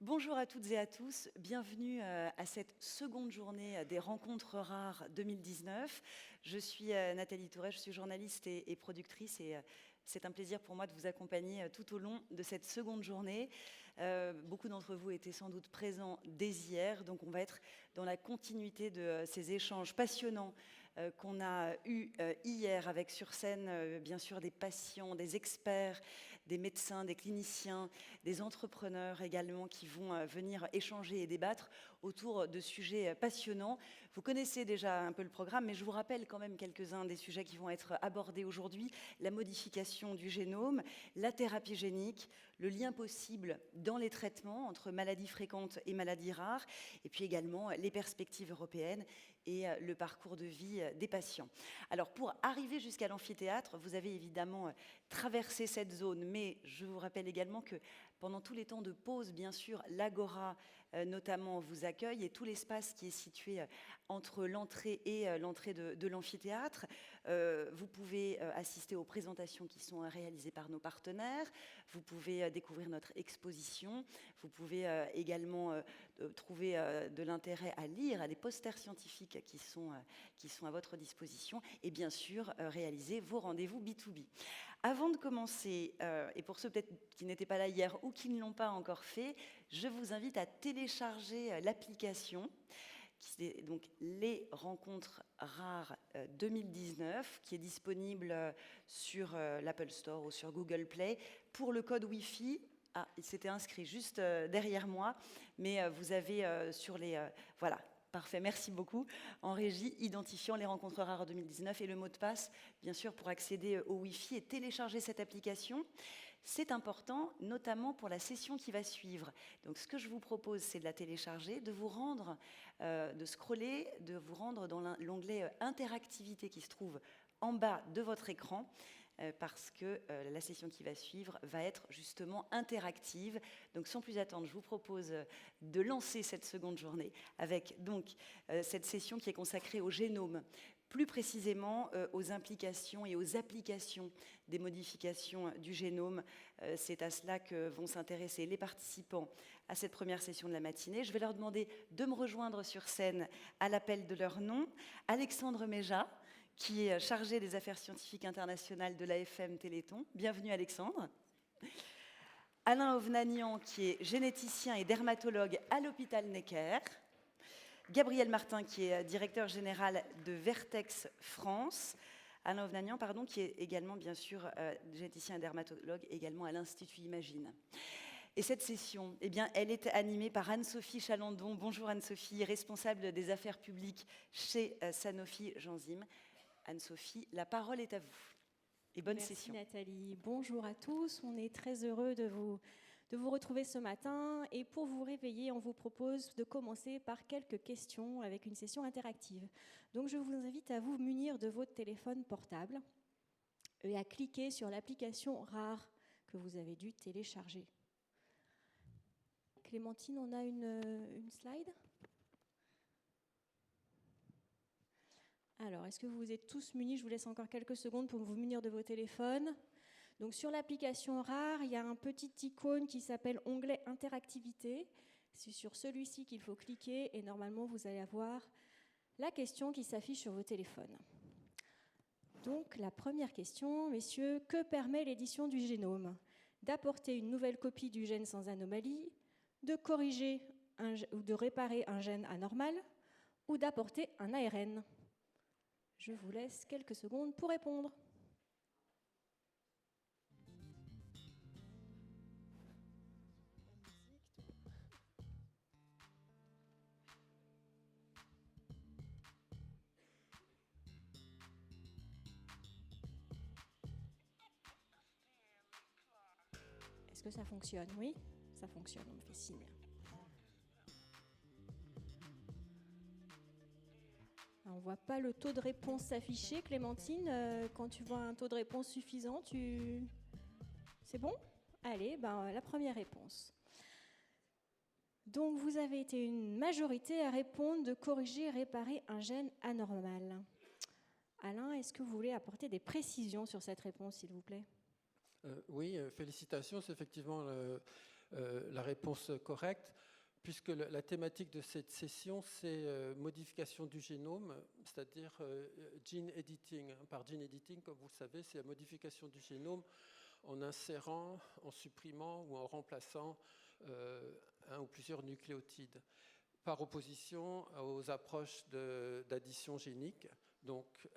Bonjour à toutes et à tous, bienvenue à cette seconde journée des Rencontres Rares 2019. Je suis Nathalie Touret, je suis journaliste et productrice et c'est un plaisir pour moi de vous accompagner tout au long de cette seconde journée. Beaucoup d'entre vous étaient sans doute présents dès hier, donc on va être dans la continuité de ces échanges passionnants qu'on a eus hier avec sur scène bien sûr des patients, des experts, des médecins, des cliniciens, des entrepreneurs également qui vont venir échanger et débattre autour de sujets passionnants. Vous connaissez déjà un peu le programme, mais je vous rappelle quand même quelques-uns des sujets qui vont être abordés aujourd'hui. La modification du génome, la thérapie génique, le lien possible dans les traitements entre maladies fréquentes et maladies rares, et puis également les perspectives européennes et le parcours de vie des patients. Alors pour arriver jusqu'à l'amphithéâtre, vous avez évidemment traversé cette zone, mais je vous rappelle également que pendant tous les temps de pause, bien sûr, l'Agora notamment vous accueille et tout l'espace qui est situé entre l'entrée et l'entrée de l'amphithéâtre. Vous pouvez assister aux présentations qui sont réalisées par nos partenaires, vous pouvez découvrir notre exposition, vous pouvez également trouver de l'intérêt à lire, à des posters scientifiques qui sont à votre disposition et bien sûr réaliser vos rendez-vous B2B. Avant de commencer, et pour ceux peut-être qui n'étaient pas là hier ou qui ne l'ont pas encore fait, je vous invite à télécharger l'application qui est donc les Rencontres Rares 2019, qui est disponible sur l'Apple Store ou sur Google Play pour le code Wi-Fi. Ah, il s'était inscrit juste derrière moi, mais vous avez sur les... voilà. Parfait, merci beaucoup. En régie, identifiant les Rencontres Rares 2019 et le mot de passe, bien sûr, pour accéder au Wi-Fi et télécharger cette application. C'est important, notamment pour la session qui va suivre. Donc, ce que je vous propose, c'est de la télécharger, de vous rendre, de scroller, de vous rendre dans l'onglet Interactivité qui se trouve en bas de votre écran, parce que la session qui va suivre va être justement interactive. Donc sans plus attendre, je vous propose de lancer cette seconde journée avec donc cette session qui est consacrée au génome, plus précisément aux implications et aux applications des modifications du génome. C'est à cela que vont s'intéresser les participants à cette première session de la matinée. Je vais leur demander de me rejoindre sur scène à l'appel de leur nom. Alexandre Méja, qui est chargé des affaires scientifiques internationales de l'AFM Téléthon. Bienvenue Alexandre. Alain Ovnanian, qui est généticien et dermatologue à l'hôpital Necker. Gabriel Martin, qui est directeur général de Vertex France. Alain Ovnanian, pardon, qui est également, bien sûr, généticien et dermatologue, également à l'Institut Imagine. Et cette session, eh bien, elle est animée par Anne-Sophie Chalandon. Bonjour Anne-Sophie, responsable des affaires publiques chez Sanofi Genzyme. Anne-Sophie, la parole est à vous. Et bonne session. Merci Nathalie. Bonjour à tous. On est très heureux de vous retrouver ce matin. Et pour vous réveiller, on vous propose de commencer par quelques questions avec une session interactive. Donc je vous invite à vous munir de votre téléphone portable et à cliquer sur l'application Rare que vous avez dû télécharger. Clémentine, on a une slide ? Alors, est-ce que vous êtes tous munis? Je vous laisse encore quelques secondes pour vous munir de vos téléphones. Donc, sur l'application Rare, il y a un petit icône qui s'appelle onglet Interactivité. C'est sur celui-ci qu'il faut cliquer et normalement, vous allez avoir la question qui s'affiche sur vos téléphones. Donc, la première question, messieurs, que permet l'édition du génome? D'apporter une nouvelle copie du gène sans anomalie, de corriger ou de réparer un gène anormal ou d'apporter un ARN? Je vous laisse quelques secondes pour répondre. Est-ce que ça fonctionne? Oui, ça fonctionne, on me fait signe. On ne voit pas le taux de réponse s'afficher. Clémentine, quand tu vois un taux de réponse suffisant, c'est bon? Allez, la première réponse. Donc, vous avez été une majorité à répondre de corriger et réparer un gène anormal. Alain, est-ce que vous voulez apporter des précisions sur cette réponse, s'il vous plaît? Oui, félicitations. C'est effectivement la réponse correcte, puisque la thématique de cette session, c'est modification du génome, c'est-à-dire gene editing. Par gene editing, comme vous le savez, c'est la modification du génome en insérant, en supprimant ou en remplaçant un ou plusieurs nucléotides, par opposition aux approches d'addition génique. Donc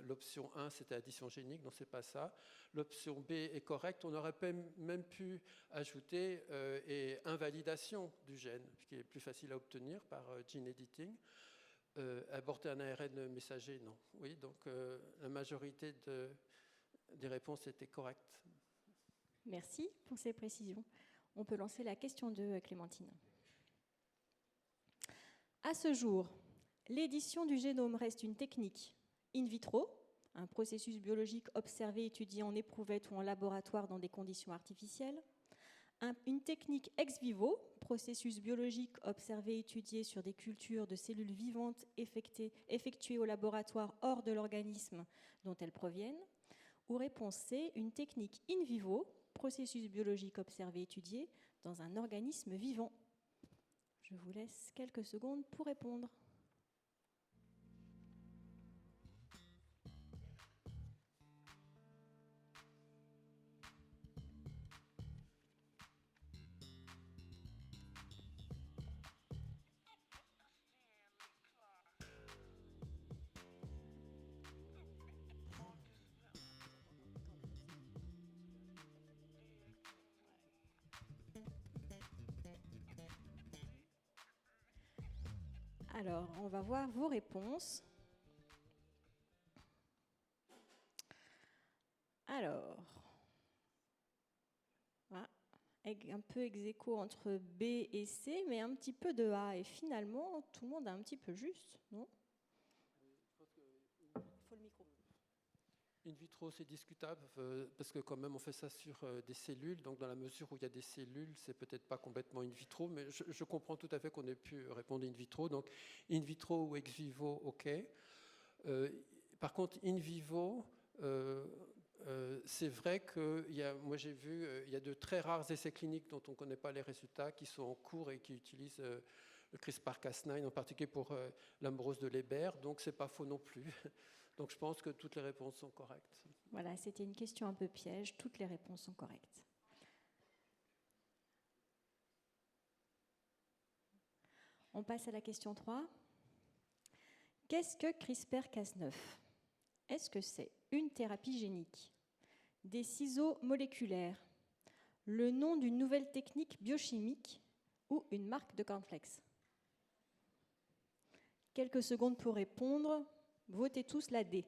l'option 1, c'était addition génique, non, c'est pas ça. L'option B est correcte. On aurait même pu ajouter et invalidation du gène, ce qui est plus facile à obtenir par gene editing. Aborter un ARN messager, non. Oui, donc la majorité des réponses étaient correctes. Merci pour ces précisions. On peut lancer la question de Clémentine. À ce jour, l'édition du génome reste une technique in vitro, un processus biologique observé, étudié en éprouvette ou en laboratoire dans des conditions artificielles, une technique ex vivo, processus biologique observé, étudié sur des cultures de cellules vivantes effectuées au laboratoire hors de l'organisme dont elles proviennent, ou réponse C, une technique in vivo, processus biologique observé, étudié dans un organisme vivant. Je vous laisse quelques secondes pour répondre. Alors, on va voir vos réponses. Alors, un peu ex-aequo entre B et C, mais un petit peu de A. Et finalement, tout le monde a un petit peu juste, non ? Il faut le micro. In vitro, c'est discutable, parce que quand même, on fait ça sur des cellules. Donc, dans la mesure où il y a des cellules, c'est peut-être pas complètement in vitro, mais je comprends tout à fait qu'on ait pu répondre in vitro. Donc, in vitro ou ex vivo, OK. Par contre, in vivo, c'est vrai que moi j'ai vu, il y a de très rares essais cliniques dont on ne connaît pas les résultats, qui sont en cours et qui utilisent le CRISPR-Cas9, en particulier pour l'ambrose de Leber. Donc, c'est pas faux non plus. Donc je pense que toutes les réponses sont correctes. Voilà, c'était une question un peu piège. Toutes les réponses sont correctes. On passe à la question 3. Qu'est-ce que CRISPR-Cas9 ? Est-ce que c'est une thérapie génique, des ciseaux moléculaires, le nom d'une nouvelle technique biochimique ou une marque de cornflakes ? Quelques secondes pour répondre. Votez tous la D.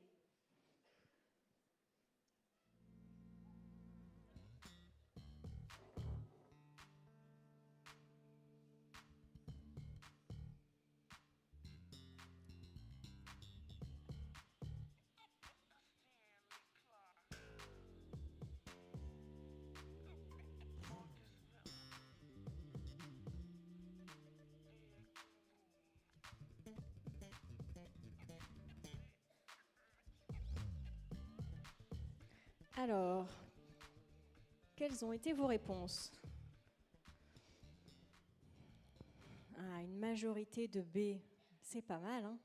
Alors, quelles ont été vos réponses ? Une majorité de B, c'est pas mal, hein ?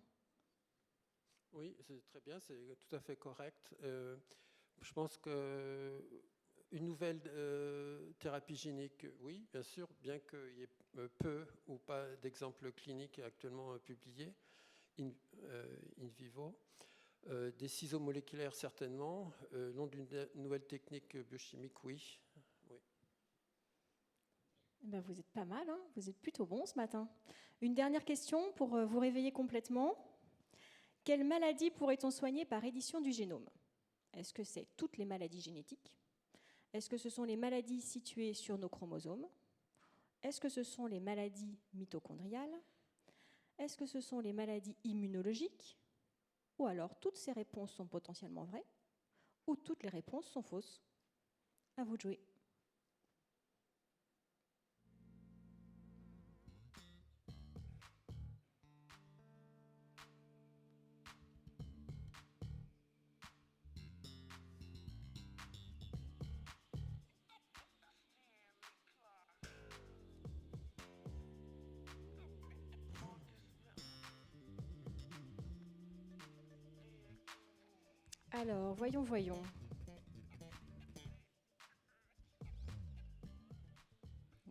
Oui, c'est très bien, c'est tout à fait correct. Je pense qu'une nouvelle thérapie génique, oui, bien sûr, bien qu'il y ait peu ou pas d'exemples cliniques actuellement publiés in vivo. Des ciseaux moléculaires, certainement. Nom d'une nouvelle technique biochimique, oui. Ben vous êtes pas mal, hein ? Vous êtes plutôt bon ce matin. Une dernière question pour vous réveiller complètement. Quelle maladie pourrait-on soigner par édition du génome ? Est-ce que c'est toutes les maladies génétiques ? Est-ce que ce sont les maladies situées sur nos chromosomes ? Est-ce que ce sont les maladies mitochondriales ? Est-ce que ce sont les maladies immunologiques ? Ou alors toutes ces réponses sont potentiellement vraies ? Ou toutes les réponses sont fausses ? À vous de jouer. Alors, voyons.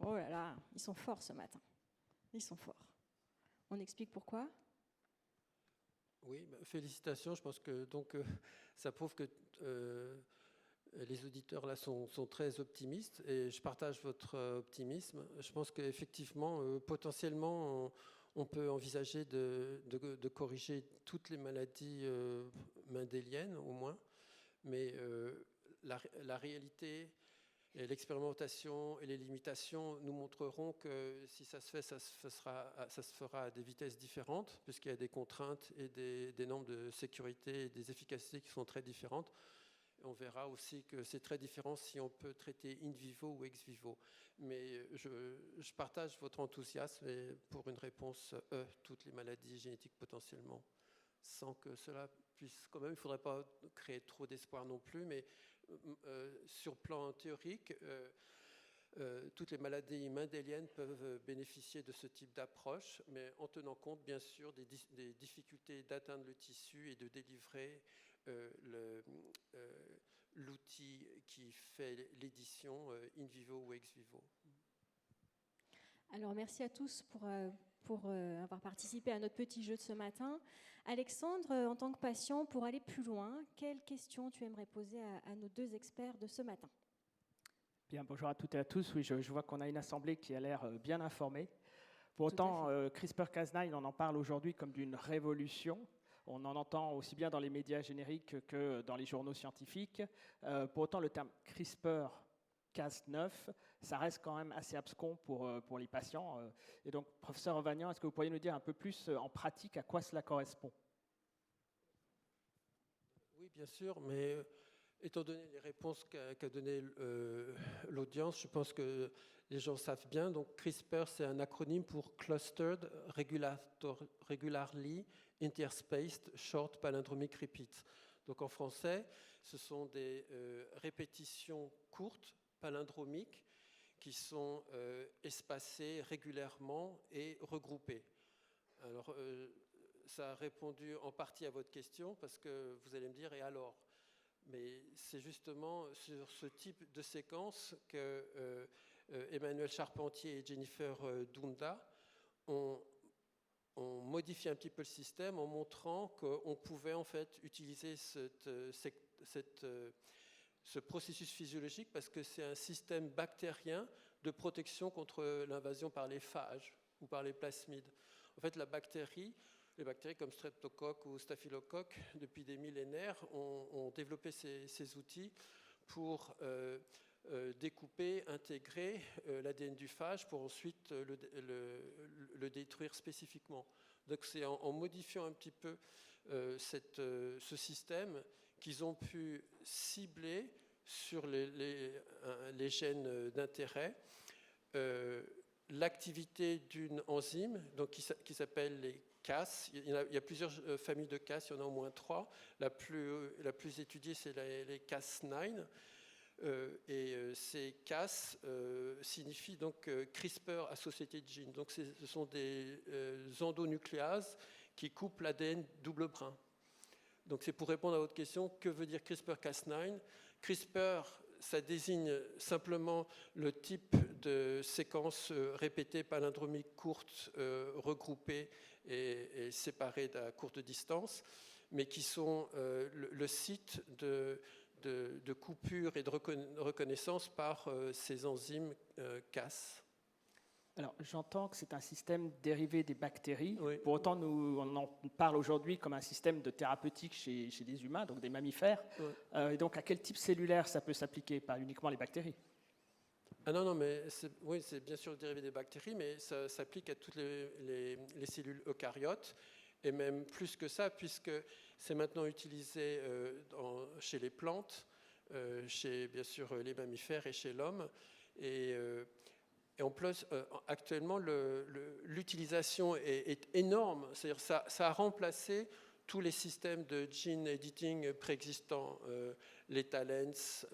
Oh là là, ils sont forts ce matin. Ils sont forts. On explique pourquoi ? Oui, félicitations. Je pense que donc, ça prouve que les auditeurs là sont très optimistes et je partage votre optimisme. Je pense qu'effectivement, potentiellement, on peut envisager de corriger toutes les maladies mendéliennes au moins, mais la réalité et l'expérimentation et les limitations nous montreront que si ça se fait, ça se fera à des vitesses différentes, puisqu'il y a des contraintes et des normes de sécurité et des efficacités qui sont très différentes. On verra aussi que c'est très différent si on peut traiter in vivo ou ex vivo. Mais je partage votre enthousiasme et pour une réponse toutes les maladies génétiques potentiellement, sans que cela puisse quand même, il ne faudrait pas créer trop d'espoir non plus, mais sur plan théorique, toutes les maladies mendéliennes peuvent bénéficier de ce type d'approche, mais en tenant compte bien sûr des difficultés d'atteindre le tissu et de délivrer l'outil qui fait l'édition in vivo ou ex vivo. Alors, merci à tous pour avoir participé à notre petit jeu de ce matin. Alexandre, en tant que patient, pour aller plus loin, quelles questions tu aimerais poser à nos deux experts de ce matin ? Bien, bonjour à toutes et à tous. Oui, je vois qu'on a une assemblée qui a l'air bien informée. Pour autant, CRISPR-Cas9, on en parle aujourd'hui comme d'une révolution. On en entend aussi bien dans les médias génériques que dans les journaux scientifiques. Pour autant, le terme CRISPR-Cas9, ça reste quand même assez abscon pour les patients. Et donc, professeur Ovagnan, est-ce que vous pourriez nous dire un peu plus en pratique à quoi cela correspond ? Oui, bien sûr, mais étant donné les réponses qu'a donné l'audience, je pense que les gens savent bien. Donc, CRISPR, c'est un acronyme pour Clustered Regularly Interspaced Short Palindromic Repeats. Donc, en français, ce sont des répétitions courtes palindromiques qui sont espacées régulièrement et regroupées. Alors, ça a répondu en partie à votre question, parce que vous allez me dire, et alors ? Mais c'est justement sur ce type de séquence que Emmanuel Charpentier et Jennifer Doudna ont modifié un petit peu le système en montrant qu'on pouvait en fait utiliser ce processus physiologique parce que c'est un système bactérien de protection contre l'invasion par les phages ou par les plasmides. En fait, les bactéries comme Streptocoque ou Staphylocoque, depuis des millénaires, ont développé ces outils pour découper, intégrer l'ADN du phage pour ensuite le détruire spécifiquement. Donc c'est en modifiant un petit peu ce système qu'ils ont pu cibler sur les gènes d'intérêt l'activité d'une enzyme donc qui s'appelle les Cas. Il y a plusieurs familles de Cas, il y en a au moins 3. La plus étudiée, c'est les Cas9. Et ces Cas signifient donc CRISPR associated gene. Donc ce sont des endonucléases qui coupent l'ADN double brin. Donc c'est pour répondre à votre question, que veut dire CRISPR-Cas9 ? CRISPR, ça désigne simplement le type de séquence répétée palindromique courte, regroupée et séparées à courte distance, mais qui sont le site de coupure et de reconnaissance par ces enzymes Cas. Alors, j'entends que c'est un système dérivé des bactéries. Oui. Pour autant, on en parle aujourd'hui comme un système de thérapeutique chez des humains, donc des mammifères. Oui. Et donc, à quel type cellulaire ça peut s'appliquer ? Pas uniquement les bactéries. Ah non, mais c'est bien sûr le dérivé des bactéries, mais ça s'applique à toutes les cellules eucaryotes, et même plus que ça, puisque c'est maintenant utilisé chez les plantes, chez bien sûr les mammifères et chez l'homme. Et en plus, actuellement, l'utilisation est énorme. C'est-à-dire ça a remplacé tous les systèmes de gene editing préexistants, les talents,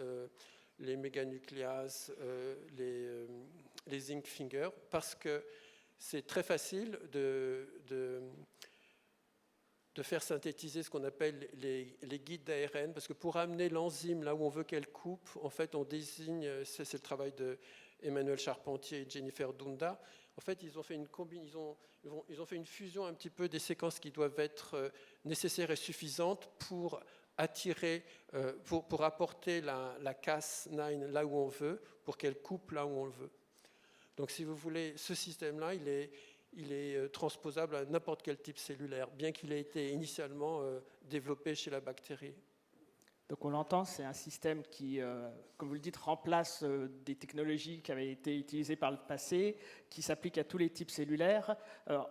les méganucléases, les zinc finger, parce que c'est très facile faire synthétiser ce qu'on appelle les guides d'ARN, parce que pour amener l'enzyme là où on veut qu'elle coupe, en fait, on désigne, c'est le travail de Emmanuel Charpentier et Jennifer Doudna. En fait, ils ont fait ils ont fait une fusion un petit peu des séquences qui doivent être nécessaires et suffisantes pour attirer, pour apporter la Cas9 là où on veut, pour qu'elle coupe là où on le veut. Donc, si vous voulez, ce système-là, il est transposable à n'importe quel type cellulaire, bien qu'il ait été initialement développé chez la bactérie. Donc on l'entend, c'est un système qui, comme vous le dites, remplace des technologies qui avaient été utilisées par le passé, qui s'appliquent à tous les types cellulaires.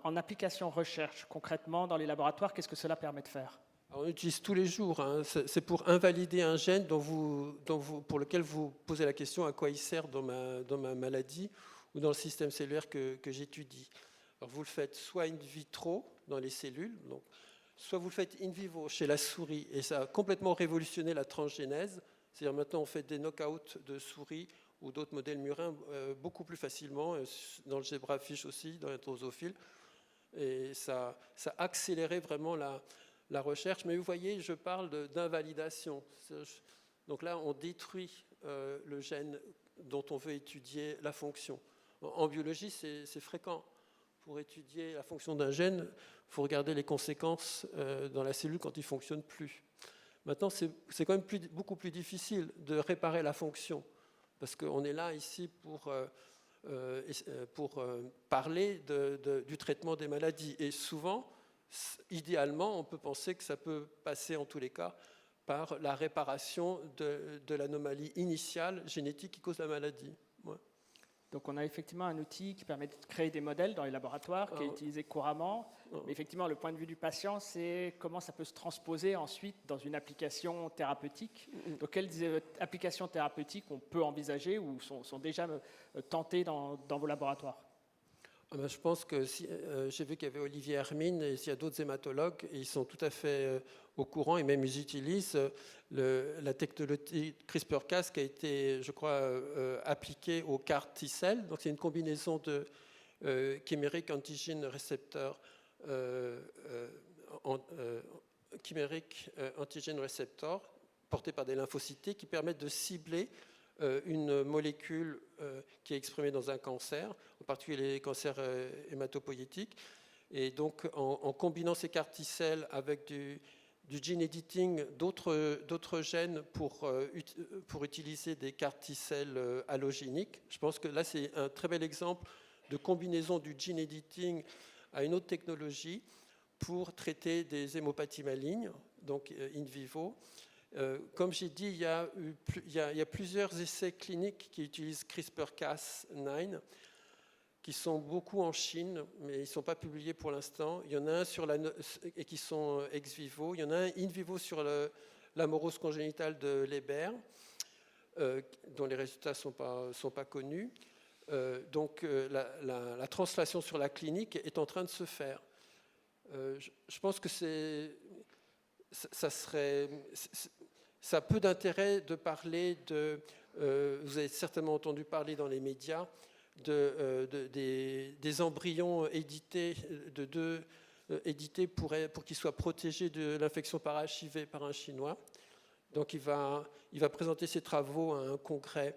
En application recherche, concrètement, dans les laboratoires, qu'est-ce que cela permet de faire ? Alors, on utilise tous les jours, hein. C'est pour invalider un gène pour lequel vous posez la question à quoi il sert dans ma maladie ou dans le système cellulaire que j'étudie. Alors vous le faites soit in vitro dans les cellules, donc, soit vous le faites in vivo chez la souris, et ça a complètement révolutionné la transgénèse. C'est-à-dire maintenant on fait des knockouts de souris ou d'autres modèles murins beaucoup plus facilement, dans le zebrafish aussi, dans la drosophile. Et ça a accéléré vraiment la recherche. Mais vous voyez, je parle d'invalidation. Donc là, on détruit le gène dont on veut étudier la fonction. En biologie, c'est fréquent. Pour étudier la fonction d'un gène, il faut regarder les conséquences dans la cellule quand il ne fonctionne plus. Maintenant, c'est quand même beaucoup plus difficile de réparer la fonction, parce qu'on est là ici pour parler du traitement des maladies. Et souvent, idéalement, on peut penser que ça peut passer en tous les cas par la réparation de l'anomalie initiale génétique qui cause la maladie. Ouais. Donc on a effectivement un outil qui permet de créer des modèles dans les laboratoires, qui est utilisé couramment. Mais effectivement, le point de vue du patient, c'est comment ça peut se transposer ensuite dans une application thérapeutique. Donc quelles applications thérapeutiques on peut envisager ou sont déjà tentées dans vos laboratoires ? Je pense que j'ai vu qu'il y avait Olivier Hermine et s'il y a d'autres hématologues, ils sont tout à fait au courant et même ils utilisent la technologie CRISPR-Cas qui a été, je crois, appliquée au CAR T-cell. Donc c'est une combinaison de chimérique antigène récepteur, chimérique antigène récepteur porté par des lymphocytes qui permettent de cibler une molécule qui est exprimée dans un cancer, en particulier les cancers hématopoïétiques. Et donc, en combinant ces CAR T-cells avec du gene editing d'autres gènes pour utiliser des CAR T-cells allogéniques, je pense que là, c'est un très bel exemple de combinaison du gene editing à une autre technologie pour traiter des hémopathies malignes, donc in vivo. Comme j'ai dit, il y a plusieurs essais cliniques qui utilisent CRISPR-Cas9, qui sont beaucoup en Chine, mais ils ne sont pas publiés pour l'instant. Il y en a un et qui sont ex vivo. Il y en a un in vivo sur l'amorose congénitale de Leber, dont les résultats ne sont pas connus. Donc la translation sur la clinique est en train de se faire. Je pense que ça a peu d'intérêt de parler vous avez certainement entendu parler dans les médias des embryons édités, édités pour qu'ils soient protégés de l'infection par HIV par un Chinois. Donc il va présenter ses travaux à un congrès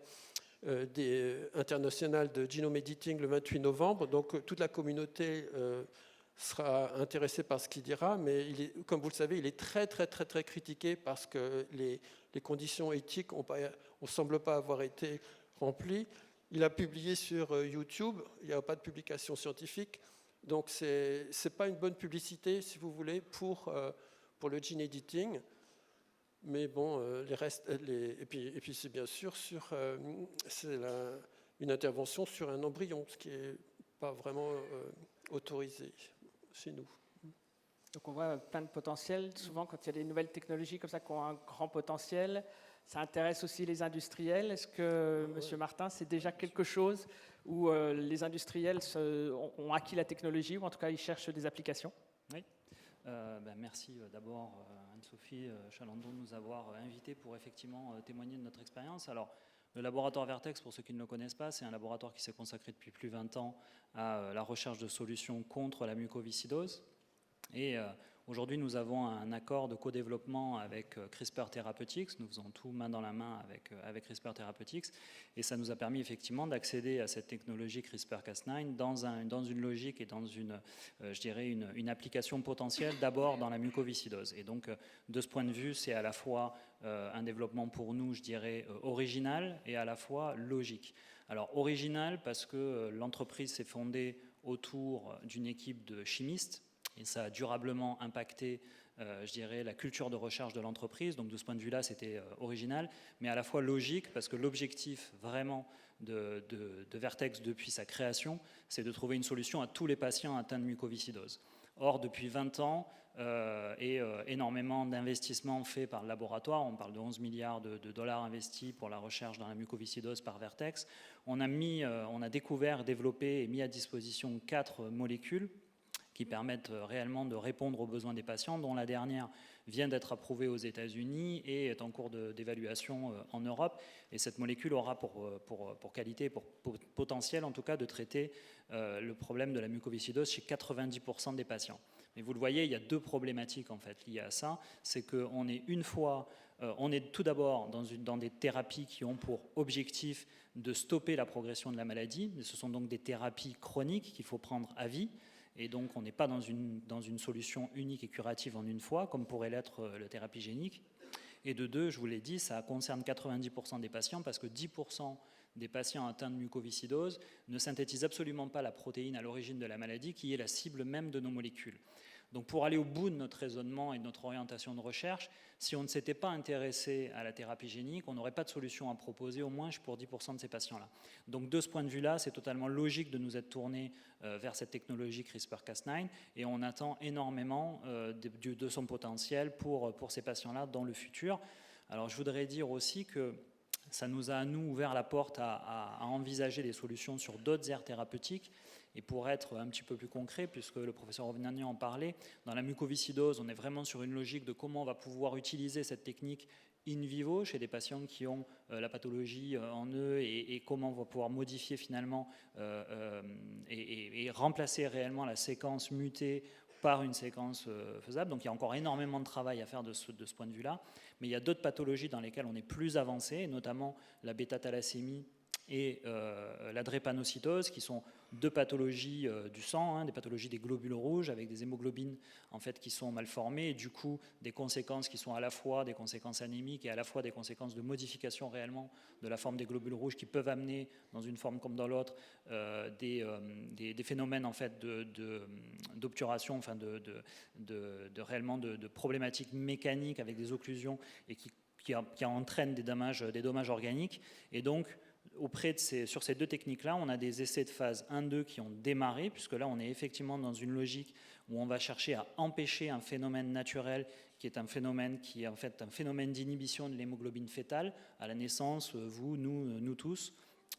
international de genome editing le 28 novembre. Donc toute la communauté sera intéressé par ce qu'il dira, mais comme vous le savez, il est très, très, très, très critiqué parce que les conditions éthiques ne semblent pas avoir été remplies. Il a publié sur YouTube, il n'y a pas de publication scientifique, donc ce n'est pas une bonne publicité, si vous voulez, pour le gene editing. Mais bon, les restes, et puis c'est bien sûr une intervention sur un embryon, ce qui n'est pas vraiment autorisé chez nous. Donc on voit plein de potentiel. Souvent, quand il y a des nouvelles technologies comme ça qui ont un grand potentiel, ça intéresse aussi les industriels. Est-ce que, Monsieur Martin, c'est déjà quelque chose où les industriels ont acquis la technologie, ou en tout cas ils cherchent des applications ? Oui. Merci d'abord Anne-Sophie Chalandon de nous avoir invités pour effectivement témoigner de notre expérience. Alors, le laboratoire Vertex, pour ceux qui ne le connaissent pas, c'est un laboratoire qui s'est consacré depuis plus de 20 ans à la recherche de solutions contre la mucoviscidose. Et Aujourd'hui, nous avons un accord de co-développement avec CRISPR Therapeutics. Nous faisons tout main dans la main avec CRISPR Therapeutics. Et ça nous a permis effectivement d'accéder à cette technologie CRISPR-Cas9 dans une logique et dans je dirais une application potentielle d'abord dans la mucoviscidose. Et donc, de ce point de vue, c'est à la fois un développement pour nous, je dirais, original et à la fois logique. Alors, original parce que l'entreprise s'est fondée autour d'une équipe de chimistes et ça a durablement impacté, je dirais, la culture de recherche de l'entreprise. Donc, de ce point de vue-là, c'était original, mais à la fois logique parce que l'objectif vraiment de Vertex depuis sa création, c'est de trouver une solution à tous les patients atteints de mucoviscidose. Or, depuis 20 ans, et énormément d'investissements faits par le laboratoire, on parle de 11 milliards de dollars investis pour la recherche dans la mucoviscidose par Vertex, on a découvert, développé et mis à disposition 4 molécules qui permettent réellement de répondre aux besoins des patients, dont la dernière vient d'être approuvée aux États-Unis et est en cours d'évaluation en Europe. Et cette molécule aura pour qualité, pour potentiel en tout cas, de traiter le problème de la mucoviscidose chez 90% des patients. Mais vous le voyez, il y a 2 problématiques en fait liées à ça. C'est qu'on est on est tout d'abord dans des thérapies qui ont pour objectif de stopper la progression de la maladie. Ce sont donc des thérapies chroniques qu'il faut prendre à vie. Et donc, on n'est pas dans une solution unique et curative en une fois, comme pourrait l'être la thérapie génique. Et de 2, je vous l'ai dit, ça concerne 90% des patients, parce que 10% des patients atteints de mucoviscidose ne synthétisent absolument pas la protéine à l'origine de la maladie, qui est la cible même de nos molécules. Donc, pour aller au bout de notre raisonnement et de notre orientation de recherche, si on ne s'était pas intéressé à la thérapie génique, on n'aurait pas de solution à proposer, au moins pour 10% de ces patients-là. Donc, de ce point de vue-là, c'est totalement logique de nous être tournés vers cette technologie CRISPR-Cas9 et on attend énormément de son potentiel pour ces patients-là dans le futur. Alors, je voudrais dire aussi que ça nous a, à nous, ouvert la porte à envisager des solutions sur d'autres aires thérapeutiques. Et pour être un petit peu plus concret, puisque le professeur Rovignani en parlait, dans la mucoviscidose, on est vraiment sur une logique de comment on va pouvoir utiliser cette technique in vivo chez des patients qui ont la pathologie en eux et comment on va pouvoir modifier finalement et remplacer réellement la séquence mutée par une séquence faisable. Donc il y a encore énormément de travail à faire de ce point de vue-là. Mais il y a d'autres pathologies dans lesquelles on est plus avancé, notamment la bêta-thalassémie et la drépanocytose, qui sont 2 pathologies du sang, des pathologies des globules rouges avec des hémoglobines en fait, qui sont mal formées et du coup des conséquences qui sont à la fois des conséquences anémiques et à la fois des conséquences de modification réellement de la forme des globules rouges qui peuvent amener dans une forme comme dans l'autre des phénomènes en fait, d'obturation, enfin réellement de problématiques mécaniques avec des occlusions et qui entraînent des dommages organiques. Et donc sur ces 2 techniques-là, on a des essais de phase 1-2 qui ont démarré, puisque là, on est effectivement dans une logique où on va chercher à empêcher un phénomène naturel qui est un phénomène d'inhibition de l'hémoglobine fœtale. À la naissance, vous, nous tous,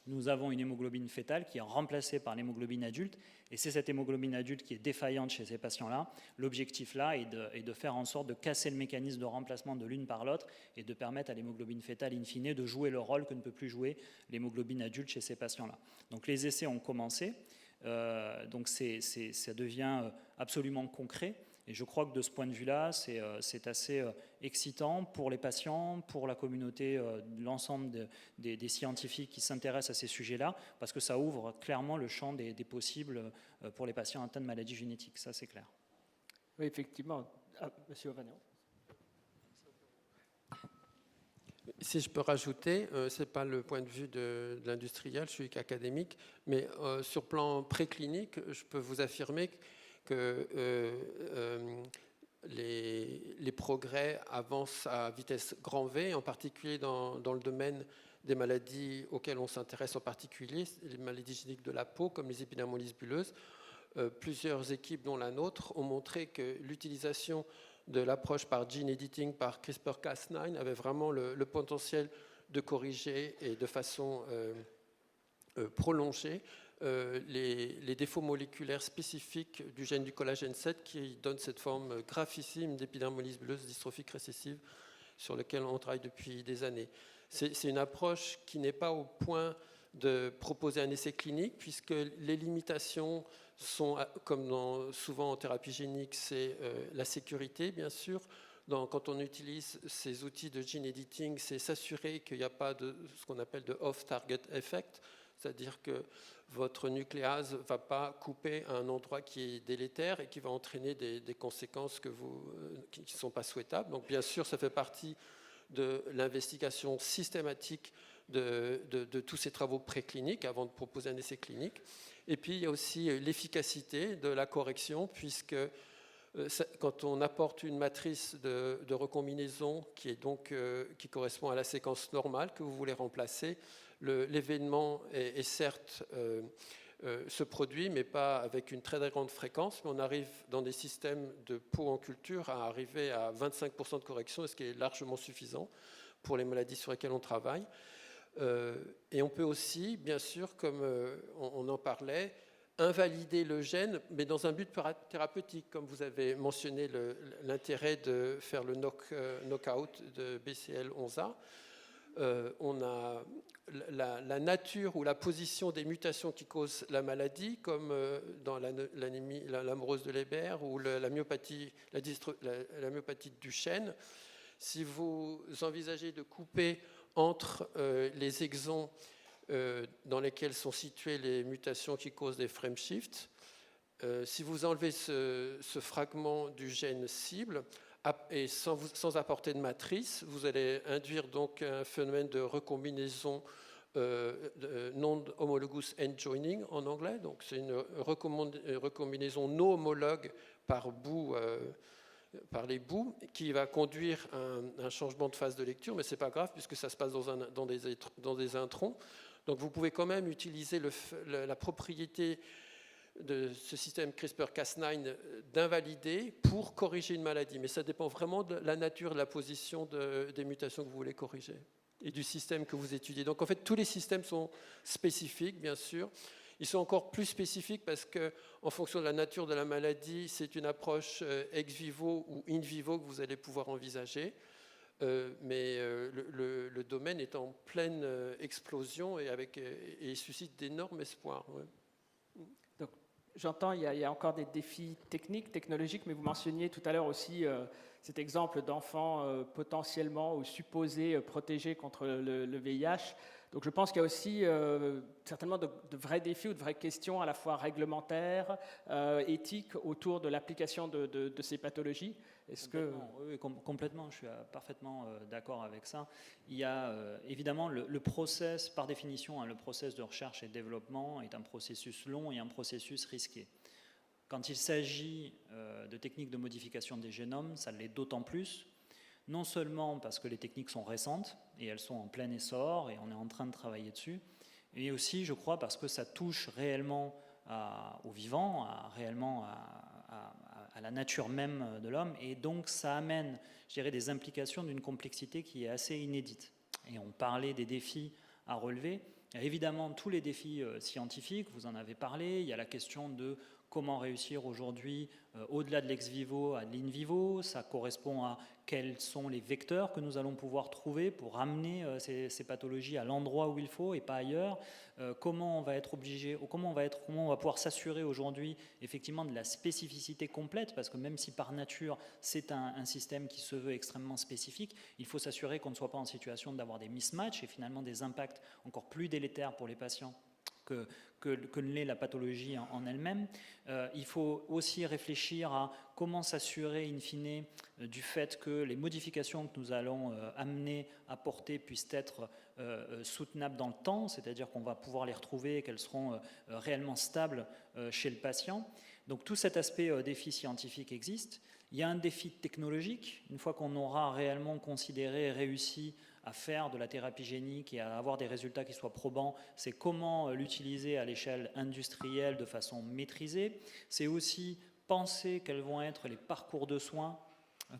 nous avons une hémoglobine fœtale qui est remplacée par l'hémoglobine adulte, et c'est cette hémoglobine adulte qui est défaillante chez ces patients-là. L'objectif là est de faire en sorte de casser le mécanisme de remplacement de l'une par l'autre et de permettre à l'hémoglobine fœtale in fine de jouer le rôle que ne peut plus jouer l'hémoglobine adulte chez ces patients-là. Donc les essais ont commencé, donc ça devient absolument concret. Et je crois que de ce point de vue-là, c'est assez excitant pour les patients, pour la communauté, l'ensemble des scientifiques qui s'intéressent à ces sujets-là, parce que ça ouvre clairement le champ des possibles pour les patients atteints de maladies génétiques. Ça, c'est clair. Oui, effectivement. Monsieur Ovagnan. Si je peux rajouter, ce n'est pas le point de vue de l'industriel, je suis qu'académique, mais sur plan préclinique, je peux vous affirmer que les progrès avancent à vitesse grand V, en particulier dans le domaine des maladies auxquelles on s'intéresse en particulier, les maladies génétiques de la peau, comme les épidermolyses bulleuses. Plusieurs équipes, dont la nôtre, ont montré que l'utilisation de l'approche par gene editing, par CRISPR-Cas9, avait vraiment le potentiel de corriger et de façon prolongée les défauts moléculaires spécifiques du gène du collagène 7 qui donne cette forme graphissime d'épidermolyse bulleuse dystrophique récessive sur laquelle on travaille depuis des années. C'est une approche qui n'est pas au point de proposer un essai clinique, puisque les limitations sont, comme souvent en thérapie génique, c'est la sécurité, bien sûr. Quand on utilise ces outils de gene editing, c'est s'assurer qu'il n'y a pas de ce qu'on appelle de off-target effect, c'est-à-dire que votre nucléase ne va pas couper à un endroit qui est délétère et qui va entraîner des conséquences qui ne sont pas souhaitables. Donc bien sûr, ça fait partie de l'investigation systématique de tous ces travaux précliniques avant de proposer un essai clinique. Et puis il y a aussi l'efficacité de la correction, puisque quand on apporte une matrice de recombinaison qui correspond à la séquence normale que vous voulez remplacer, l'événement est certes se produit, mais pas avec une très grande fréquence, mais on arrive dans des systèmes de pots en culture à arriver à 25% de correction, ce qui est largement suffisant pour les maladies sur lesquelles on travaille. Et on peut aussi, bien sûr, comme on en parlait, invalider le gène, mais dans un but thérapeutique, comme vous avez mentionné l'intérêt de faire le knockout de BCL11A. On a la nature ou la position des mutations qui causent la maladie, comme dans l'amorose de Leber ou la myopathie de Duchenne. Si vous envisagez de couper entre les exons dans lesquels sont situées les mutations qui causent des frame shifts, si vous enlevez ce fragment du gène cible et sans apporter de matrice, vous allez induire donc un phénomène de recombinaison non-homologous end joining en anglais. Donc c'est une recombinaison non homologue par les bouts, qui va conduire à un changement de phase de lecture, mais ce n'est pas grave puisque ça se passe dans des introns. Donc vous pouvez quand même utiliser la propriété de ce système CRISPR-Cas9 d'invalider pour corriger une maladie. Mais ça dépend vraiment de la nature, de la position des mutations que vous voulez corriger et du système que vous étudiez. Donc en fait, tous les systèmes sont spécifiques, bien sûr. Ils sont encore plus spécifiques parce qu'en fonction de la nature de la maladie, c'est une approche ex vivo ou in vivo que vous allez pouvoir envisager. Mais le domaine est en pleine explosion et suscite d'énormes espoirs. Ouais. Donc, j'entends, il y a encore des défis techniques, technologiques, mais vous mentionniez tout à l'heure aussi cet exemple d'enfants potentiellement ou supposés protégés contre le VIH. Donc je pense qu'il y a aussi certainement de vrais défis ou de vraies questions à la fois réglementaires, éthiques autour de l'application de ces pathologies. Oui, complètement, je suis parfaitement d'accord avec ça. Il y a évidemment le process, par définition, le process de recherche et développement est un processus long et un processus risqué. Quand il s'agit de techniques de modification des génomes, ça l'est d'autant plus, non seulement parce que les techniques sont récentes et elles sont en plein essor et on est en train de travailler dessus, mais aussi, je crois, parce que ça touche réellement au vivant, réellement à la nature même de l'homme, et donc ça amène, je dirais, des implications d'une complexité qui est assez inédite. Et on parlait des défis à relever. Il y a évidemment tous les défis scientifiques, vous en avez parlé, il y a la question de comment réussir aujourd'hui, au-delà de l'ex vivo à l'in vivo, ça correspond à quels sont les vecteurs que nous allons pouvoir trouver pour amener ces pathologies à l'endroit où il faut et pas ailleurs, comment on va pouvoir s'assurer aujourd'hui effectivement de la spécificité complète, parce que même si par nature c'est un système qui se veut extrêmement spécifique, il faut s'assurer qu'on ne soit pas en situation d'avoir des mismatchs et finalement des impacts encore plus délétères pour les patients que l'est la pathologie en elle-même. Il faut aussi réfléchir à comment s'assurer in fine du fait que les modifications que nous allons apporter puissent être soutenables dans le temps, c'est-à-dire qu'on va pouvoir les retrouver et qu'elles seront réellement stables chez le patient. Donc tout cet aspect défi scientifique existe. Il y a un défi technologique. Une fois qu'on aura réellement considéré et réussi à faire de la thérapie génique et à avoir des résultats qui soient probants, c'est comment l'utiliser à l'échelle industrielle de façon maîtrisée. C'est aussi penser quels vont être les parcours de soins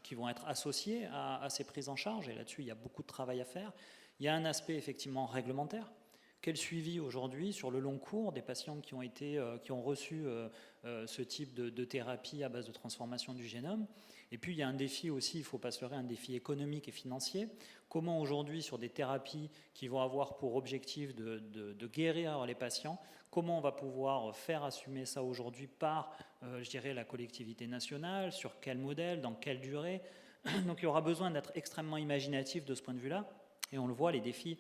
qui vont être associés à ces prises en charge, et là-dessus, il y a beaucoup de travail à faire. Il y a un aspect effectivement réglementaire. Quel suivi aujourd'hui sur le long cours des patients qui ont reçu ce type de thérapie à base de transformation du génome? Et puis il y a un défi aussi, il ne faut pas se leurrer, un défi économique et financier. Comment aujourd'hui, sur des thérapies qui vont avoir pour objectif de guérir les patients, comment on va pouvoir faire assumer ça aujourd'hui par, je dirais, la collectivité nationale, sur quel modèle, dans quelle durée. Donc il y aura besoin d'être extrêmement imaginatif de ce point de vue-là. Et on le voit, les défis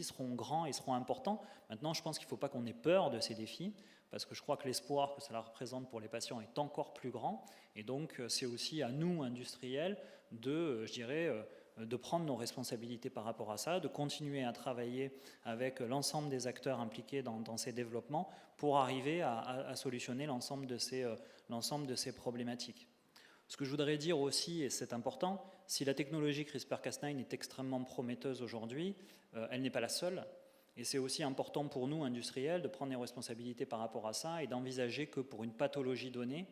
seront grands et seront importants. Maintenant, je pense qu'il ne faut pas qu'on ait peur de ces défis, parce que je crois que l'espoir que ça représente pour les patients est encore plus grand. Et donc, c'est aussi à nous, industriels, de prendre nos responsabilités par rapport à ça, de continuer à travailler avec l'ensemble des acteurs impliqués dans ces développements pour arriver à solutionner l'ensemble de ces problématiques. Ce que je voudrais dire aussi, et c'est important, si la technologie CRISPR-Cas9 est extrêmement prometteuse aujourd'hui, elle n'est pas la seule. Et c'est aussi important pour nous, industriels, de prendre des responsabilités par rapport à ça et d'envisager que pour une pathologie donnée,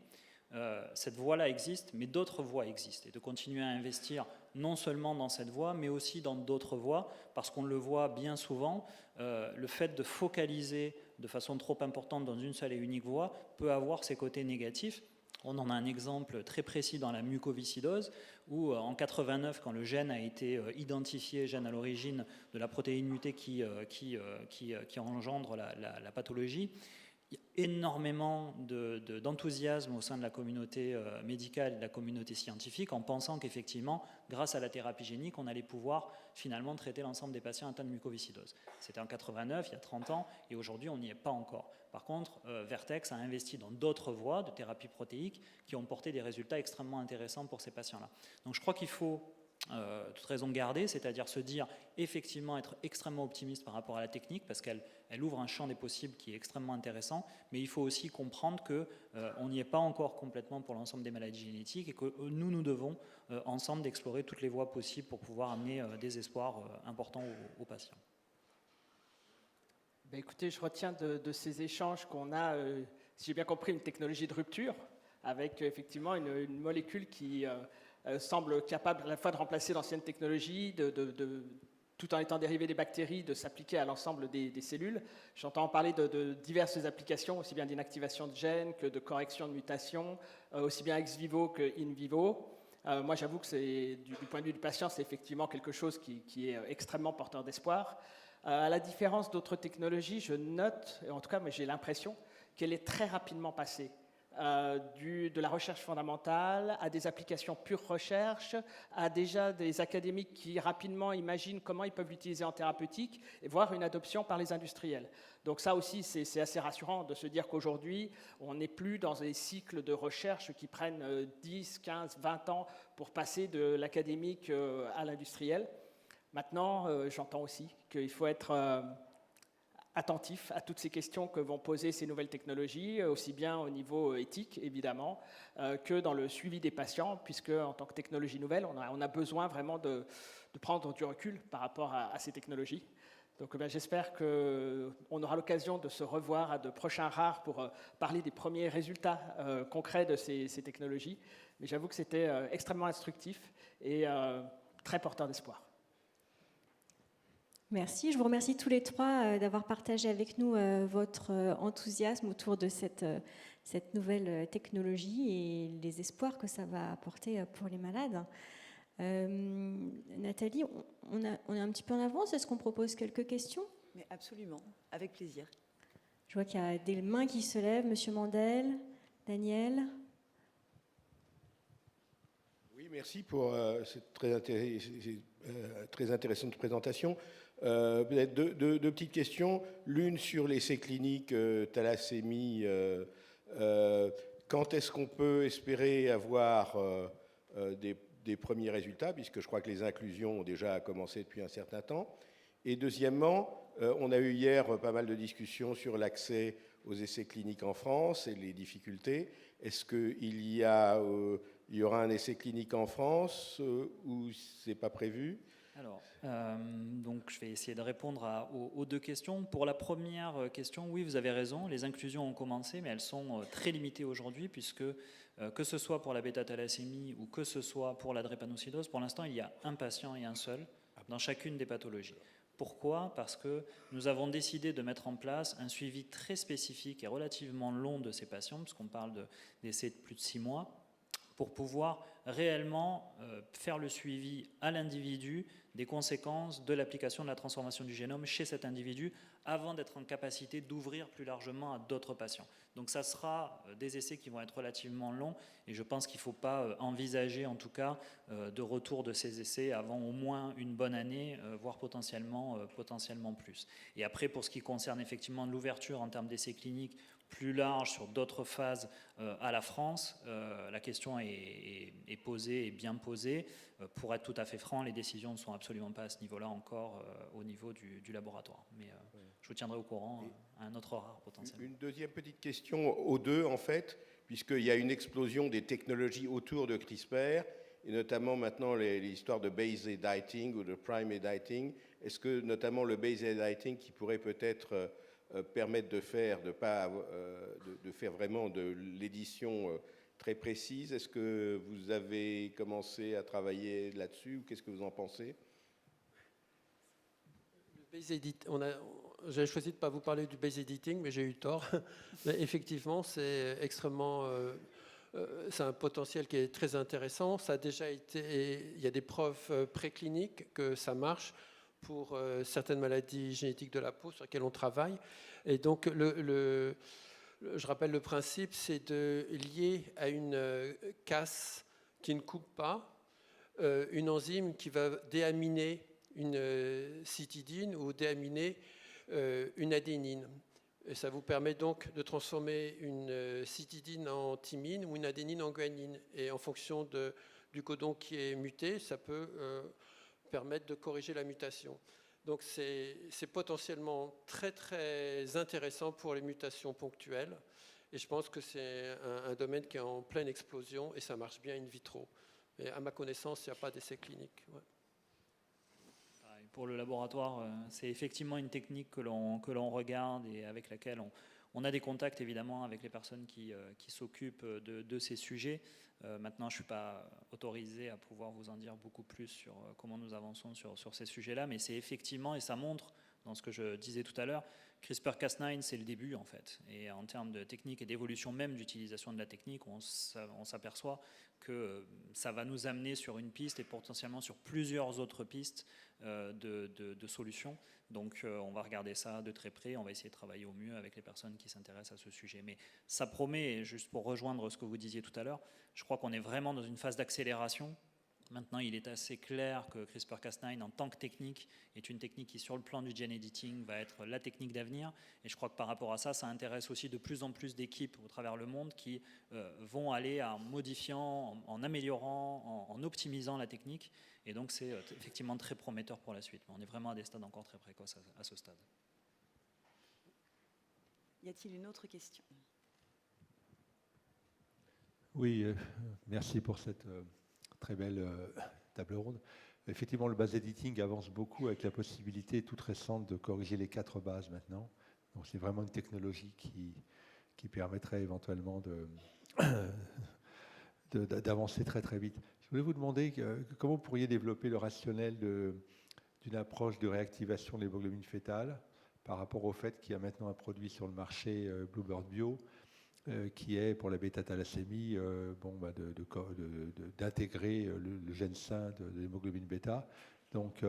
cette voie-là existe, mais d'autres voies existent. Et de continuer à investir non seulement dans cette voie, mais aussi dans d'autres voies, parce qu'on le voit bien souvent, le fait de focaliser de façon trop importante dans une seule et unique voie peut avoir ses côtés négatifs. On en a un exemple très précis dans la mucoviscidose, où en 89, quand le gène a été identifié, gène à l'origine de la protéine mutée qui engendre la pathologie, il y a énormément d'enthousiasme au sein de la communauté médicale et de la communauté scientifique en pensant qu'effectivement, grâce à la thérapie génique, on allait pouvoir finalement traiter l'ensemble des patients atteints de mucoviscidose. C'était en 89, il y a 30 ans, et aujourd'hui, on n'y est pas encore. Par contre, Vertex a investi dans d'autres voies de thérapie protéique qui ont porté des résultats extrêmement intéressants pour ces patients-là. Donc je crois qu'il faut toute raison garder, c'est-à-dire se dire effectivement être extrêmement optimiste par rapport à la technique parce qu'elle ouvre un champ des possibles qui est extrêmement intéressant, mais il faut aussi comprendre qu'on n'y est pas encore complètement pour l'ensemble des maladies génétiques et que nous devons ensemble d'explorer toutes les voies possibles pour pouvoir amener des espoirs importants aux patients. Ben écoutez, je retiens de ces échanges qu'on a, si j'ai bien compris, une technologie de rupture avec effectivement une molécule qui semble capable à la fois de remplacer l'ancienne technologie, tout en étant dérivée des bactéries, de s'appliquer à l'ensemble des cellules. J'entends parler de diverses applications, aussi bien d'inactivation de gènes que de correction de mutations, aussi bien ex vivo que in vivo. Moi, j'avoue que du point de vue du patient, c'est effectivement quelque chose qui est extrêmement porteur d'espoir. À la différence d'autres technologies, je note, en tout cas, mais j'ai l'impression qu'elle est très rapidement passée de la recherche fondamentale à des applications pure recherche, à déjà des académiques qui rapidement imaginent comment ils peuvent l'utiliser en thérapeutique et voir une adoption par les industriels. Donc ça aussi, c'est assez rassurant de se dire qu'aujourd'hui, on n'est plus dans des cycles de recherche qui prennent 10, 15, 20 ans pour passer de l'académique à l'industriel. Maintenant, j'entends aussi qu'il faut être attentif à toutes ces questions que vont poser ces nouvelles technologies, aussi bien au niveau éthique, évidemment, que dans le suivi des patients, puisque en tant que technologie nouvelle, on a besoin vraiment de prendre du recul par rapport à ces technologies. Donc j'espère qu'on aura l'occasion de se revoir à de prochains rares pour parler des premiers résultats concrets de ces technologies. Mais j'avoue que c'était extrêmement instructif et très porteur d'espoir. Merci. Je vous remercie tous les trois d'avoir partagé avec nous votre enthousiasme autour de cette nouvelle technologie et les espoirs que ça va apporter pour les malades. Nathalie, on est un petit peu en avance. Est-ce qu'on propose quelques questions ? Mais absolument, avec plaisir. Je vois qu'il y a des mains qui se lèvent. Monsieur Mandel, Daniel. Oui, merci pour cette très intéressante présentation. Peut-être deux petites questions. L'une sur l'essai clinique thalassémie. Quand est-ce qu'on peut espérer avoir des premiers résultats, puisque je crois que les inclusions ont déjà commencé depuis un certain temps. Et deuxièmement, on a eu hier pas mal de discussions sur l'accès aux essais cliniques en France et les difficultés. Est-ce qu'il y aura un essai clinique en France ou c'est pas prévu ? Alors, donc je vais essayer de répondre aux deux questions. Pour la première question, oui, vous avez raison, les inclusions ont commencé, mais elles sont très limitées aujourd'hui, puisque que ce soit pour la bêta-thalassémie ou que ce soit pour la drépanocytose, pour l'instant, il y a un patient et un seul dans chacune des pathologies. Pourquoi ? Parce que nous avons décidé de mettre en place un suivi très spécifique et relativement long de ces patients, puisqu'on parle d'essais de plus de 6 mois, pour pouvoir réellement faire le suivi à l'individu des conséquences de l'application de la transformation du génome chez cet individu avant d'être en capacité d'ouvrir plus largement à d'autres patients. Donc ça sera des essais qui vont être relativement longs et je pense qu'il ne faut pas envisager en tout cas de retour de ces essais avant au moins une bonne année, voire potentiellement plus. Et après, pour ce qui concerne effectivement l'ouverture en termes d'essais cliniques plus large sur d'autres phases à la France, la question est posée et bien posée. Pour être tout à fait franc, les décisions ne sont absolument pas à ce niveau-là encore au niveau du laboratoire. Mais je vous tiendrai au courant à un autre rare potentiellement. Une deuxième petite question aux deux, en fait, puisqu'il y a une explosion des technologies autour de CRISPR, et notamment maintenant les histoires de base editing ou de prime editing. Est-ce que notamment le base editing qui pourrait peut-être permettre de faire vraiment de l'édition très précise, est-ce que vous avez commencé à travailler là-dessus ou qu'est-ce que vous en pensez? J'ai choisi de ne pas vous parler du base editing, mais j'ai eu tort. Mais effectivement, c'est extrêmement... c'est un potentiel qui est très intéressant. Ça a déjà été... Il y a des preuves précliniques que ça marche pour certaines maladies génétiques de la peau sur lesquelles on travaille. Et donc, je rappelle le principe, c'est de lier à une casse qui ne coupe pas une enzyme qui va déaminer une cytidine ou déaminer une adénine. Et ça vous permet donc de transformer une cytidine en thymine ou une adénine en guanine. Et en fonction du codon qui est muté, ça peut permettre de corriger la mutation. Donc c'est potentiellement très très intéressant pour les mutations ponctuelles. Et je pense que c'est un domaine qui est en pleine explosion et ça marche bien in vitro. Mais à ma connaissance, il n'y a pas d'essai clinique. Ouais. Pour le laboratoire, c'est effectivement une technique que l'on regarde et avec laquelle on a des contacts évidemment avec les personnes qui s'occupent de ces sujets. Maintenant, je ne suis pas autorisé à pouvoir vous en dire beaucoup plus sur comment nous avançons sur ces sujets-là, mais c'est effectivement, et ça montre dans ce que je disais tout à l'heure, CRISPR-Cas9, c'est le début en fait. Et en termes de technique et d'évolution même d'utilisation de la technique, on s'aperçoit que ça va nous amener sur une piste et potentiellement sur plusieurs autres pistes de solutions. Donc on va regarder ça de très près, on va essayer de travailler au mieux avec les personnes qui s'intéressent à ce sujet. Mais ça promet, et juste pour rejoindre ce que vous disiez tout à l'heure, je crois qu'on est vraiment dans une phase d'accélération. Maintenant, il est assez clair que CRISPR-Cas9, en tant que technique, est une technique qui, sur le plan du gene editing, va être la technique d'avenir. Et je crois que par rapport à ça, ça intéresse aussi de plus en plus d'équipes au travers le monde qui vont aller en modifiant, en améliorant, en optimisant la technique. Et donc, c'est effectivement très prometteur pour la suite. Mais on est vraiment à des stades encore très précoces à ce stade. Y a-t-il une autre question? Oui, merci pour cette très belle table ronde. Effectivement, le base editing avance beaucoup avec la possibilité toute récente de corriger les 4 bases maintenant. Donc c'est vraiment une technologie qui permettrait éventuellement d'avancer très très vite. Je voulais vous demander comment vous pourriez développer le rationnel d'une approche de réactivation de l'hémoglobine fétale par rapport au fait qu'il y a maintenant un produit sur le marché, Bluebird Bio, qui est pour la bêta-thalassémie d'intégrer le gène sain de l'hémoglobine bêta. Donc,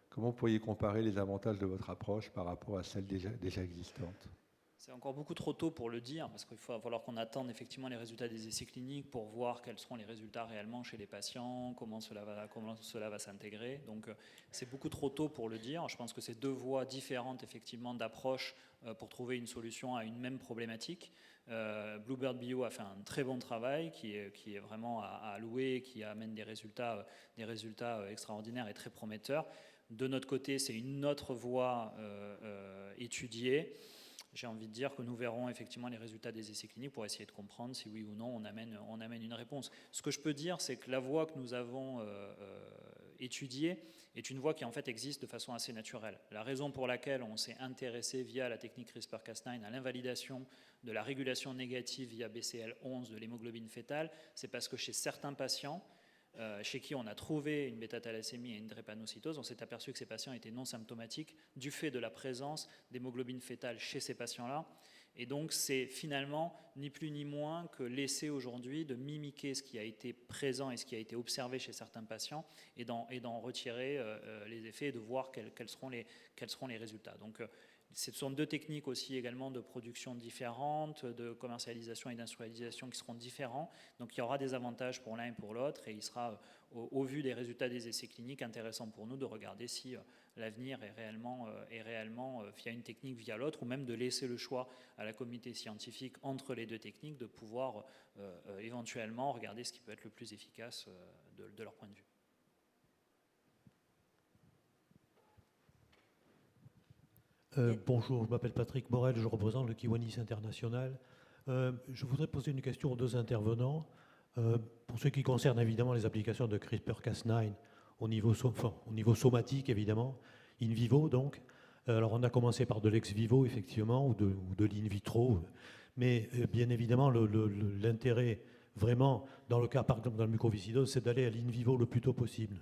comment vous pourriez comparer les avantages de votre approche par rapport à celle déjà existante? C'est encore beaucoup trop tôt pour le dire, parce qu'il va falloir qu'on attende effectivement les résultats des essais cliniques pour voir quels seront les résultats réellement chez les patients, comment cela va s'intégrer. Donc c'est beaucoup trop tôt pour le dire. Je pense que c'est 2 voies différentes effectivement d'approche pour trouver une solution à une même problématique. Bluebird Bio a fait un très bon travail qui est vraiment à louer, qui amène des résultats extraordinaires et très prometteurs. De notre côté, c'est une autre voie étudiée. J'ai envie de dire que nous verrons effectivement les résultats des essais cliniques pour essayer de comprendre si oui ou non on amène une réponse. Ce que je peux dire, c'est que la voie que nous avons étudiée est une voie qui en fait existe de façon assez naturelle. La raison pour laquelle on s'est intéressé via la technique CRISPR-Cas9 à l'invalidation de la régulation négative via BCL11 de l'hémoglobine fétale, c'est parce que chez certains patients, chez qui on a trouvé une bêta-thalassémie et une drépanocytose, on s'est aperçu que ces patients étaient non symptomatiques du fait de la présence d'hémoglobine fétale chez ces patients-là. Et donc c'est finalement ni plus ni moins que l'essai aujourd'hui de mimiquer ce qui a été présent et ce qui a été observé chez certains patients et d'en retirer les effets et de voir quels seront les résultats. Donc ce sont deux techniques aussi également de production différentes, de commercialisation et d'industrialisation qui seront différents. Donc il y aura des avantages pour l'un et pour l'autre et il sera au vu des résultats des essais cliniques intéressant pour nous de regarder si l'avenir est réellement via une technique, via l'autre, ou même de laisser le choix à la communauté scientifique entre les deux techniques, de pouvoir éventuellement regarder ce qui peut être le plus efficace de leur point de vue. Bonjour, je m'appelle Patrick Morel, je représente le Kiwanis International. Je voudrais poser une question aux deux intervenants. Pour ce qui concerne évidemment les applications de CRISPR-Cas9 au niveau somatique, évidemment, in vivo donc. Alors on a commencé par de l'ex vivo, effectivement, ou de l'in vitro. Mais bien évidemment, l'intérêt vraiment, dans le cas par exemple dans le mucoviscidose, c'est d'aller à l'in vivo le plus tôt possible.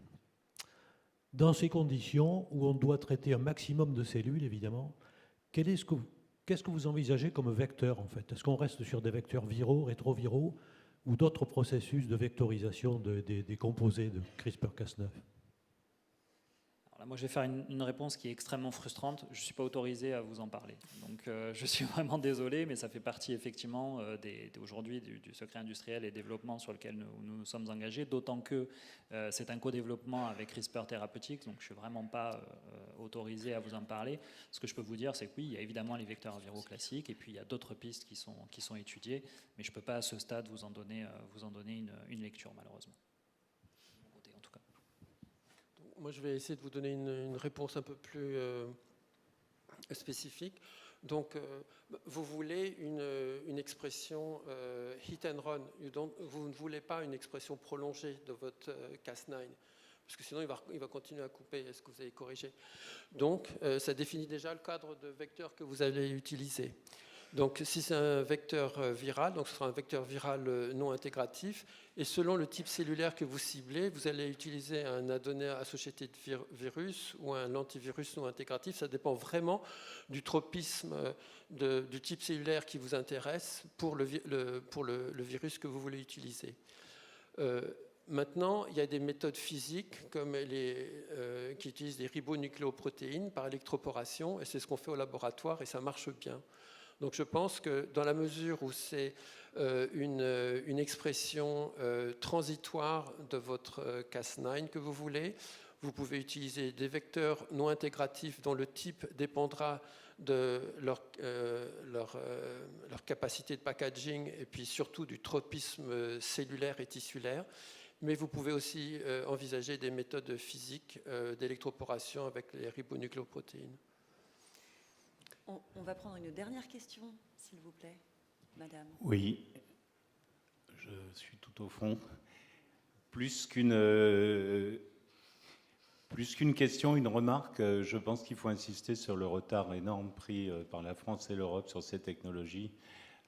Dans ces conditions où on doit traiter un maximum de cellules, évidemment, qu'est-ce que vous envisagez comme vecteur, en fait? Est-ce qu'on reste sur des vecteurs viraux, rétroviraux, ou d'autres processus de vectorisation des composés de CRISPR-Cas9? Moi, je vais faire une réponse qui est extrêmement frustrante. Je ne suis pas autorisé à vous en parler. Donc, je suis vraiment désolé, mais ça fait partie effectivement aujourd'hui du secret industriel et développement sur lequel nous sommes engagés, d'autant que c'est un co-développement avec CRISPR Therapeutics, donc je ne suis vraiment pas autorisé à vous en parler. Ce que je peux vous dire, c'est que oui, il y a évidemment les vecteurs viraux classiques, et puis il y a d'autres pistes qui sont étudiées, mais je ne peux pas à ce stade vous en donner une lecture, malheureusement. Moi, je vais essayer de vous donner une réponse un peu plus spécifique. Donc, vous voulez une expression hit and run. Vous ne voulez pas une expression prolongée de votre Cas9, parce que sinon, il va continuer à couper. Est-ce que vous avez corrigé? Donc, ça définit déjà le cadre de vecteur que vous allez utiliser. Donc, si c'est un vecteur viral, donc ce sera un vecteur viral non intégratif. Et selon le type cellulaire que vous ciblez, vous allez utiliser un adenovirus associated virus ou un antivirus non intégratif. Ça dépend vraiment du tropisme du type cellulaire qui vous intéresse pour le virus que vous voulez utiliser. Maintenant, il y a des méthodes physiques comme qui utilisent des ribonucléoprotéines par électroporation, et c'est ce qu'on fait au laboratoire et ça marche bien. Donc je pense que dans la mesure où c'est une expression transitoire de votre Cas9 que vous voulez, vous pouvez utiliser des vecteurs non intégratifs dont le type dépendra de leur capacité de packaging et puis surtout du tropisme cellulaire et tissulaire. Mais vous pouvez aussi envisager des méthodes physiques d'électroporation avec les ribonucléoprotéines. On va prendre une dernière question, s'il vous plaît, madame. Oui, je suis tout au fond. Plus qu'une question, une remarque, je pense qu'il faut insister sur le retard énorme pris par la France et l'Europe sur ces technologies,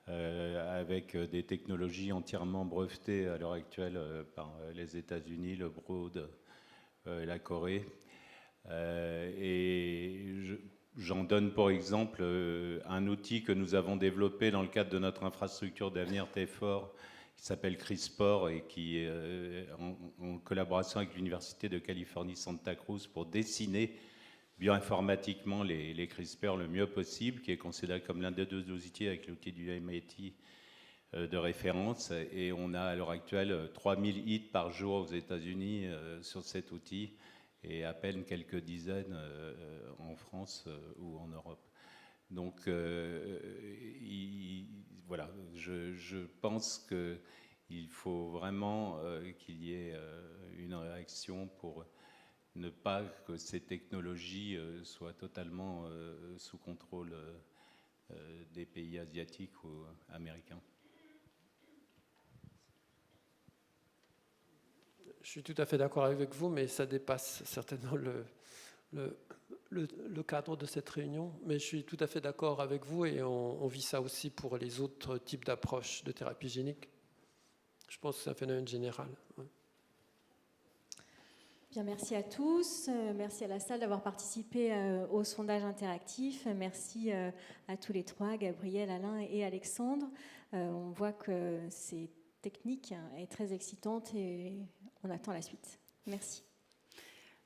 avec des technologies entièrement brevetées à l'heure actuelle par les États-Unis, le Broad, la Corée. J'en donne pour exemple un outil que nous avons développé dans le cadre de notre infrastructure d'avenir TFOR qui s'appelle CRISPR et qui est en collaboration avec l'Université de Californie Santa Cruz pour dessiner bioinformatiquement les CRISPR le mieux possible, qui est considéré comme l'un des deux outils avec l'outil du MIT de référence. Et on a à l'heure actuelle 3000 hits par jour aux États-Unis sur cet outil, et à peine quelques dizaines en France ou en Europe. Donc, voilà, je pense qu'il faut vraiment qu'il y ait une réaction pour ne pas que ces technologies soient totalement sous contrôle des pays asiatiques ou américains. Je suis tout à fait d'accord avec vous, mais ça dépasse certainement le cadre de cette réunion. Mais je suis tout à fait d'accord avec vous et on vit ça aussi pour les autres types d'approches de thérapie génique. Je pense que c'est un phénomène général. Ouais. Bien, merci à tous. Merci à la salle d'avoir participé au sondage interactif. Merci à tous les trois, Gabriel, Alain et Alexandre. On voit que c'est technique et très excitante et on attend la suite. Merci.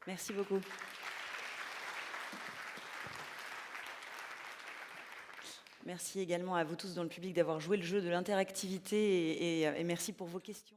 Merci beaucoup. Merci également à vous tous dans le public d'avoir joué le jeu de l'interactivité et merci pour vos questions.